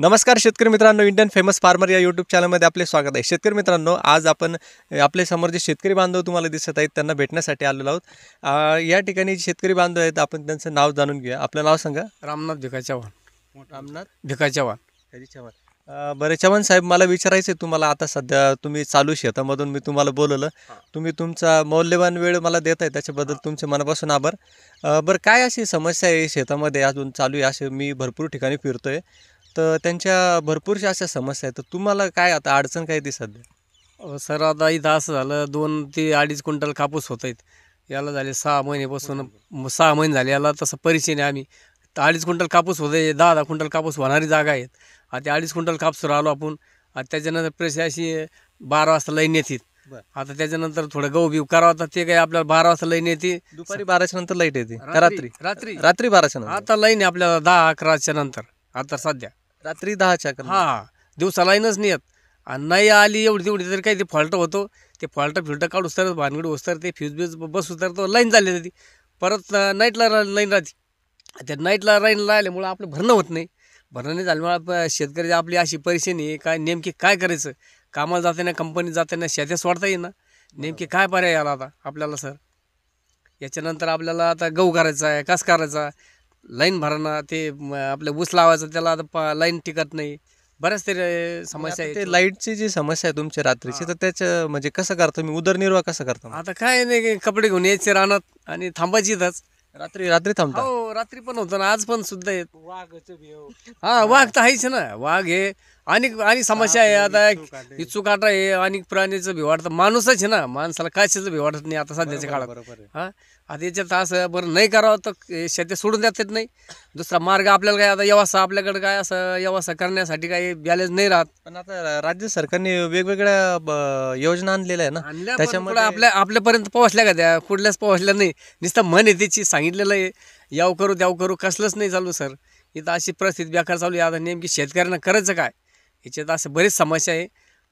नमस्कार शेतकरी मित्रांनो, इंडियन फेमस फार्मर या यूट्यूब चॅनलमध्ये आपले स्वागत आहे. शेतकरी मित्रांनो, आज आपण आपले समोर जे शेतकरी बांधव तुम्हाला दिसत आहेत त्यांना भेटण्यासाठी आलेलो आहोत. या ठिकाणी जे शेतकरी बांधव आहेत आपण त्यांचं नाव जाणून घेऊया. आपलं नाव सांगा. रामनाथ भिका चव्हाण. रामनाथ भिका चव्हाण. चव्हाण. बरं चव्हाण साहेब, मला विचारायचं आहे तुम्हाला. आता सध्या तुम्ही चालू शेतामधून मी तुम्हाला बोलवलं, तुम्ही तुमचा मौल्यवान वेळ मला देत आहे, त्याच्याबद्दल तुमचे मनापासून आभार. बरं, काय अशी समस्या आहे शेतामध्ये अजून चालू आहे? असे मी भरपूर ठिकाणी फिरतोय तर त्यांच्या भरपूरशा अशा समस्या आहेत. तर तुम्हाला काय आता अडचण काय ती सध्या? सर आता इथं असं झालं, 2 ते 2.5 क्विंटल कापूस होत आहेत. याला झाले 6 महिन्यापासून. 6 महिने झाले याला. तसं परिचय आपण 2.5 क्विंटल कापूस होते, 10-10 क्विंटल कापूस होणारी जागा आहेत. आता 2.5 क्विंटल कापूस आलो आपण. आता त्याच्यानंतर प्रेस अशी 12 वाजता लाईन येते. आता त्याच्यानंतर थोडं गहू बिव करावं, तर ते काय आपल्याला 12 वाजता लाईन येते. दुपारी 12च्या नंतर लाईट येते का रात्री? रात्री रात्री 12च्या नंतर. आता लाईन आहे आपल्याला 10-11च्या नंतर. आता सध्या रात्री 10च्या हा दिवसा लाईनच नाही येत. आणि नाही आली एवढी तेवढी तरी काही ते फॉल्ट होतो. ते फॉल्ट काढूस तर भानगड होस तर ते फ्यूज बीज बसू तर तो लाईन झाली जाते. परत नाईटला लाईन राहते. त्या नाईटला लाईन राहिल्यामुळं आपलं भरणं होत नाही. भरणं नाही झाल्यामुळं शेतकरी आपली अशी परेशानी आहे. काय नेमकी काय करायचं? कामाला जाताना, कंपनीत जाताना शेत्या सोडता येईना. नेमकी काय पर्याय आला आता आपल्याला सर? याच्यानंतर आपल्याला आता गहू करायचा आहे, कास करायचा, लाईन भरणं, ते आपलं ऊस लावायचं, त्याला आता लाईन टिकत नाही. बऱ्याच तरी समस्या ते आहेत. लाईटची जी समस्या आहे तुमची रात्रीची, तर त्याचं म्हणजे कसं करता तुम्ही? उदरनिर्वाह कसा करता? आता काय नाही, कपडे घेऊन यायचे रानात आणि थांबायची इथंच. रात्री रात्री थांबता? हो, रात्री पण होतं ना, आज पण सुद्धा येत. हा, वाघ तर आहेच ना. वाघ हे आणि समस्या आहे. आता चुकाटा आहे, आणि प्राण्याचं भी वाटतं. माणूसच आहे ना, माणसाला कायचं भी वाटत नाही आता सध्याच्या काळात. हा, आता याच्यात असं बरं नाही करावं तर शेती सोडून देत नाही. दुसरा मार्ग आपल्याला काय, आता व्यवस्था आपल्याकडे काय असं व्यवस्था करण्यासाठी काही बॅलेन्स नाही राहत. पण आता राज्य सरकारने वेगवेगळ्या योजना आणलेल्या आहे ना, त्याच्यामुळे आपल्यापर्यंत पोहोचल्या का? त्या कुठल्याच पोहोचल्या नाही. नुसतं मन आहे त्याची, सांगितलेलं आहे याव करू त्याव करू, कसलंच नाही चालू सर. इथं अशी परिस्थिती बेकार चालू आहे. आता नेमकी शेतकऱ्यांना करायचं काय? याच्यात असं बरीच समस्या आहे.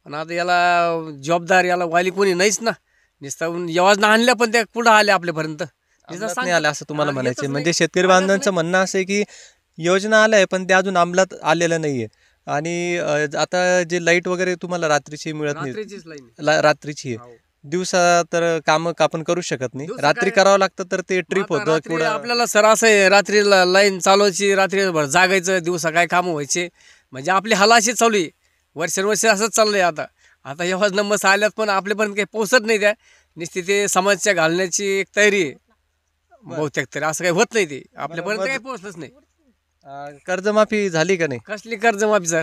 पण आता याला जबाबदार, याला वाली कोणी नाहीच ना. नुसतं योजना आणल्या पण त्या कुठं आल्या आपल्यापर्यंत? नाही आल्या असं तुम्हाला म्हणायचं? म्हणजे शेतकरी बांधवांचं म्हणणं असं आहे की योजना आल्या आहे पण ते अजून अंमलात आलेलं नाहीये. आणि आता जे लाईट वगैरे तुम्हाला रात्रीची मिळत नाही, रात्रीची आहे. दिवसा तर काम आपण करू शकत नाही, रात्री करावं लागतं. तर ते ट्रिप होतं कुठं आपल्याला सर असं आहे, रात्री लाईन चालवायची, रात्री जागायचं, दिवसा काय कामं व्हायचे. म्हणजे आपली हाल अशीच चालू आहे. वर्षानुवर्ष असंच चाललंय. आता एवढाच नंबर आल्यात पण आपल्यापर्यंत काही पोहोचत नाही. त्या नुसती ते समाजच्या घालण्याची एक तयारी आहे बहुतेक. तरी असं काही होत नाही. ते आपल्यापर्यंत काही पोहोचलंच नाही. कर्जमाफी झाली का नाही? कसली कर्जमाफी सर?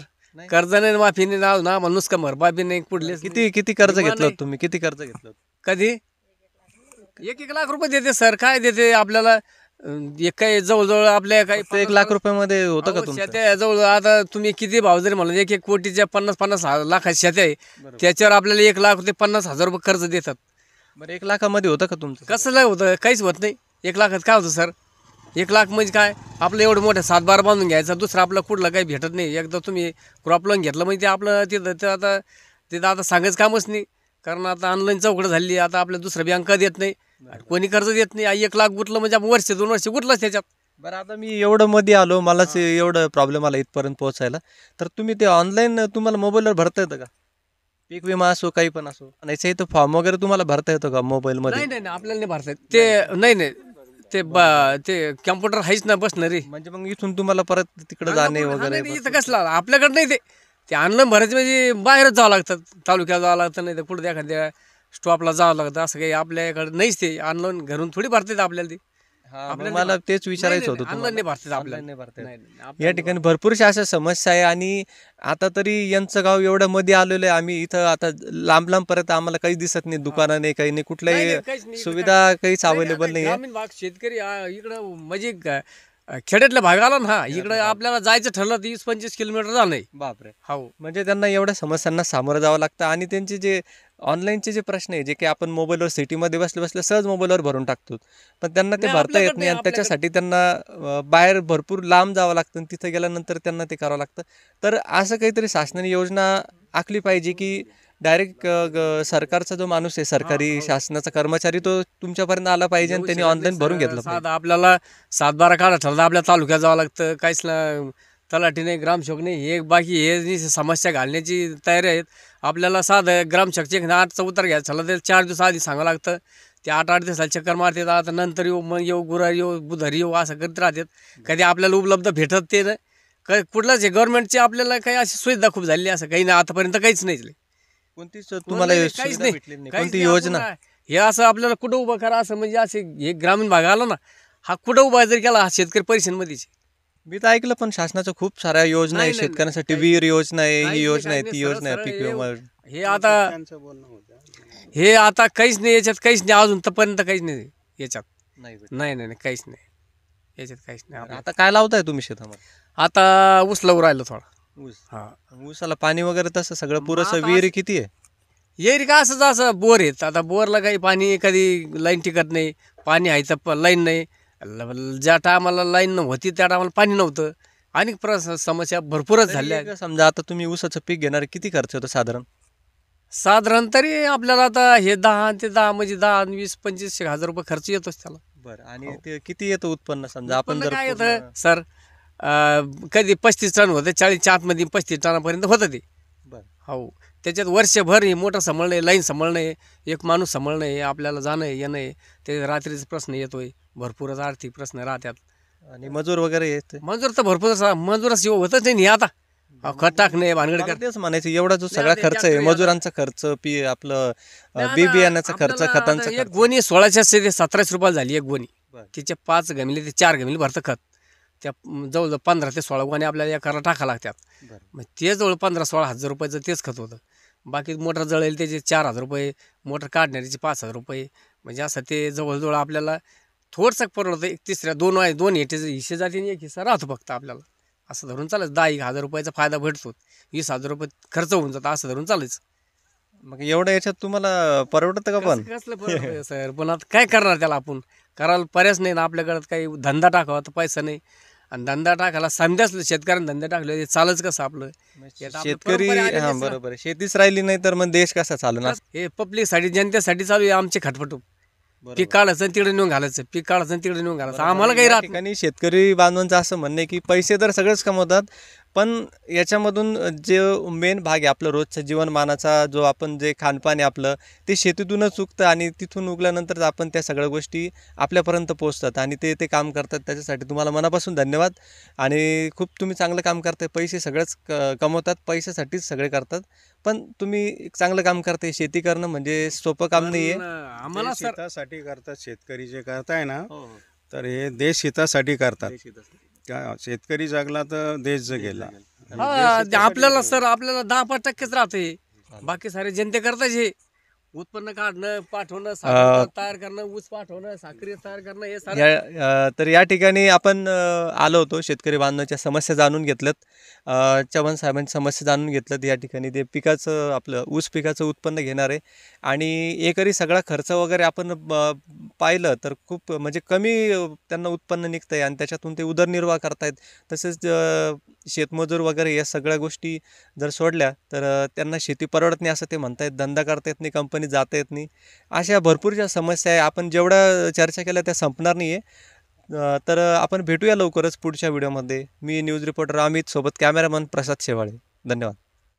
कर्ज नाही, माफी नाही, ना माणूस का मरबाबी नाही. कुठले किती कर्ज घेतलं तुम्ही? किती कर्ज घेतलं? कधी 1-1 लाख रुपये देते सर. काय देते आपल्याला? एक काही जवळजवळ आपल्या काही 1 लाख रुपयामध्ये होतं का तुमचं? शेत्या जवळ, आता तुम्ही किती भाव जरी म्हणलं, 1 कोटीच्या 50 लाखाची शेत्या आहे, त्याच्यावर आपल्याला 1 लाख ते 50,000 रुपये कर्ज देतात. बरं, 1 लाखामध्ये होतं का तुमचं? कसं होतं? काहीच होत नाही. 1 लाखात काय होतं सर? 1 लाख म्हणजे काय? आपलं एवढं मोठं 7-12 बांधून घ्यायचं, दुसरं आपलं कुठलं काही भेटत नाही. एकदा तुम्ही क्रॉप लोन घेतलं म्हणजे ते आपलं तिथं आता सांगायचं कामच नाही. कारण आता ऑनलाईन चौकड झाली. आता आपल्या दुसरं बँका देत नाही, कोणी कर्ज देत नाही. 1 लाख गुतलं म्हणजे आपण वर्ष 2 वर्ष गुतलंच त्याच्यात. बरं, आता मी एवढं मध्ये आलो, मलाच एवढं प्रॉब्लेम आला इथपर्यंत पोहोचायला. तर तुम्ही ते ऑनलाईन तुम्हाला मोबाईलवर भरता येतं का? पीक विमा असो, काही पण असो, याच्या इथं फॉर्म वगैरे तुम्हाला भरता येतो का मोबाईलमध्ये? नाही, आपल्याला नाही भरता येत ते. नाही, ते कॅम्प्युटर आहेच ना बसणारी. म्हणजे मग इथून तुम्हाला परत तिकडे जाणे वगैरे? इथं कसला आपल्याकडे नाही. ते ऑनलाईन भरायचं म्हणजे बाहेरच जावं लागतं, तालुक्यात जावं लागतं, नाही तर कुठं एखाद्या स्टॉपला जावं लागतं. असं काही आपल्याकडे नाहीच. ते ऑनलाईन घरून थोडी भरतात आपल्याला. ते मला तेच विचारायचं होतं ऑनलाईन नाही भरतात आपल्याला. या ठिकाणी भरपूरशा अशा समस्या आहे. आणि आता तरी यांचं गाव एवढं मध्ये आलेलं आहे, आम्ही इथं आता लांब पर्यंत आम्हाला काहीच दिसत नाही. दुकानं नाही, काही नाही, कुठल्याही सुविधा काहीच अवेलेबल नाही आहे. ग्रामीण भाग शेतकरी इकडं म्हणजे खेड्यातल्या भागाला ना, इकडं आपल्याला जायचं ठरलं 30-25 किलोमीटर झालं. बापरे. हो, म्हणजे त्यांना एवढ्या समस्यांना सामोरं जावं लागतं. आणि त्यांचे जे ऑनलाईनचे जे प्रश्न आहे, जे की आपण मोबाईलवर सिटीमध्ये बसल्या सहज मोबाईलवर भरून टाकतो, पण त्यांना ते भरता येत नाही. आणि त्याच्यासाठी त्यांना बाहेर भरपूर लांब जावं लागतं, आणि तिथं गेल्यानंतर त्यांना ते करावं लागतं. तर असं काहीतरी शासनाने योजना आखली पाहिजे की डायरेक्ट सरकारचा जो माणूस आहे, सरकारी शासनाचा कर्मचारी, तो तुमच्यापर्यंत आला पाहिजे आणि त्यांनी ऑनलाईन भरून घेतलं पाहिजे. आपल्याला 7-12 काढा ठरला, आपल्या तालुक्यात जावं लागतं. काहीच तलाठी नाही, ग्रामसेवक नाही, हे बाकी हे जी समस्या घालण्याची तयारी आहेत. आपल्याला साधं ग्रामसेवकचे 8चा उतार घ्यायचा झाला तर 4 दिवस आधी सांगावं लागतं. ते 8-8 दिवसाला चक्कर मारतात. आता नंतर येऊ, मग येऊ, गुरुवारी येऊ, बुधवारी येऊ, असं करत राहतात. कधी आपल्याला उपलब्ध भेटत ते नाही. कुठलाच गव्हर्नमेंटची आपल्याला काही अशी सुविधा खूप झालेली असं काही नाही, आतापर्यंत काहीच नाही. कोणतीच तुम्हाला काहीच सुविधा नाही. भेटली नाही, काहीच कोणती नाही. योजना? आपण हे असं आपल्याला कुठं उभं करा असं, म्हणजे असे हे ग्रामीण भाग आला ना, हा कुठं उभा जरी केला हा शेतकरी परिषदेमध्येच. मी तर ऐकलं पण शासनाच्या खूप साऱ्या योजना आहे नाही, नाही, शेतकऱ्यांसाठी. काहीच विहीर योजना आहे, ही काहीच योजना आहे, नाही, ती सरळ योजना आहे, सरळ पीक विमा. हे आता काहीच नाही याच्यात, काहीच नाही अजून तपर्यंत काहीच नाही याच्यात. नाही भेटली. नाही नाही नाही, काहीच नाही याच्यात, काहीच नाही आपल्याला. आता काय लावताय तुम्ही शेतामध्ये? आता ऊस लावून राहिलो थोडा. ऊस. हा, ऊसाला पाणी वगैरे तसं सगळं मग पुरेसं? आता विहिरी किती आहे? येईल का असंच असं बोर आहेत. आता बोरला काही पाणी, कधी लाईन टिकत नाही, पाणी आहे तर लाईन नाही. ज्या टायमाला लाईन होती त्या टायमाला पाणी नव्हतं. आणि समस्या भरपूरच तरी झाल्या. एक समजा आता तुम्ही ऊसाचं पीक घेणार, किती खर्च होतो साधारण? साधारण तरी आपल्याला आता हे 10 ते 10 म्हणजे 10, 20, 25 हजार रुपये खर्च येतोच त्याला. बरं. आणि ते किती येतं उत्पन्न समजा आपण उत्पन्न जर काय पूर्ण- येतं सर, कधी 35 टन होतं, 40च्या आतमध्ये 35 टनापर्यंत होतं ते. बरं. हो, त्याच्यात वर्षभर हे मोटर सांभाळणं आहे, लाईन सांभाळणं आहे, एक माणूस सांभाळणं आहे, आपल्याला जाणं आहे, येणं आहे. ते रात्रीचा प्रश्न येतोय, भरपूरच आर्थिक प्रश्न राहतात. आणि मजूर वगैरे येते? मजूर तर भरपूर, मजुराच होतच नाही आता. खत टाकणे, भानगड मला कर. तेच म्हणायचं, एवढा जो नाही, सगळा आता खर्च आहे, ट्रॅक्टर मजुरांचा खर्च, आपलं बी बियाण्याचा खर्च, आपल्याला खतांचा आता एक खर्च. गोणी 1600 ते 1700 रुपयाला झाली एक गोणी. बरं. तिचे 5 गमिले ते 4 गमिले भरतं खत. त्या जवळजवळ 15 ते 16 गोणी आपल्याला एकाला टाका लागतात. बरं. मग ते जवळ 15-16 हजार रुपयाचं तेच खत होतं. बाकी मोटर जळेल त्याचे 4,000 रुपये, मोटर काढण्याचे 5,000 रुपये. म्हणजे असं ते जवळजवळ आपल्याला थोडंसं परवडतं. एक तिसऱ्या 2 हेटेचे हिस्से जाते आणि एक हिस्सा राहतो फक्त आपल्याला. असं धरून चालायचं. 10,000 रुपयाचा फायदा भेटतो, 20,000 रुपये खर्च होऊन जातं, असं धरून चालायचं. मग एवढ्या याच्यात तुम्हाला परवडतं का पण? कसलं परवडतं सर, पण आता काय करणार त्याला आपण? करायला पर्यायच नाही ना आपल्याकडं. काही धंदा टाकावा तर पैसा नाही, आणि धंदा टाकायला समजाच शेतकऱ्यांनी धंदा टाकले ते चालच कसं आपलं? यात आपलं शेतकरी, परंपरा आलेलीच हा ना. बरोबर आहे. शेतीच राहिली नाही तर मग देश कसा चालणार? हे पब्लिकसाठी, जनतेसाठी चालू आहे आमचे खटपटू. बरोबर. पीक काढायचं आणि तिकडे नेऊन घालायचं, पीक काढायचं आणि तिकडे नेऊन घालायचं. बरोबर आम्हाला आहे. काही या राहत नाही. ठिकाणी शेतकरी बांधवांचं असं म्हणणं आहे की पैसे तर सगळेच कमवतात, पण याच्यामधून जे मेन भाग आहे आपलं रोजच्या जीवनमानाचा, जो आपण जे खानपान आहे आपलं, ते शेतीतूनच उगतं आणि तिथून उगल्यानंतर आपण त्या सगळ्या गोष्टी आपल्यापर्यंत पोहोचतात आणि ते काम करतात. त्याच्यासाठी तुम्हाला मनापासून धन्यवाद. आणि खूप तुम्ही चांगलं काम करताय. पैसे सगळेच कमवतात, पैशासाठीच सगळे करतात, पण तुम्ही एक चांगलं काम करताय. शेती करणं म्हणजे सोपं काम नाही आहे. पण आम्हाला सर, हितासाठी करतात शेतकरी जे करताय ना, हो, हो. तर हे देश हितासाठी करतात. देश हितासाठी. शेतकरी जगला तर देश जगेला. आपल्याला सर, आपल्याला 10-5% राहते. बाकी सारे जनते करतात हे उत्पन्न काढणं, पाठवणं, साखर तयार करणं, ऊस पाठवणं, साखरी तयार करणं, हे सारं. तर या ठिकाणी आपण आलो होतो, शेतकरी बांधवांच्या समस्या जाणून घेतल्यात. चव्हाण साहेबांची समस्या जाणून घेतल्यात. या ठिकाणी ते पिकाचं, आपलं ऊस पिकाचं उत्पन्न घेणार आहे आणि एकरी सगळा खर्च वगैरे आपण पाहिलं तर खूप म्हणजे कमी त्यांना उत्पन्न निघतं आहे आणि त्याच्यातून ते उदरनिर्वाह करतायत. तसेच शेतमजूर वगैरे या सगळ्या गोष्टी जर सोडल्या तर त्यांना शेती परवडत नाही असं ते म्हणतायत. धंदा करता येत नाही, कंपनी जाता येत नाही, अशा भरपूर ज्या समस्या आहे. आपण जेवढ्या चर्चा केल्या त्या संपणार नाही आहे. तर आपण भेटूया लवकरच पुढच्या व्हिडिओमध्ये. मी न्यूज रिपोर्टर अमित सोबत कॅमेरामन प्रसाद शेवाळे. धन्यवाद.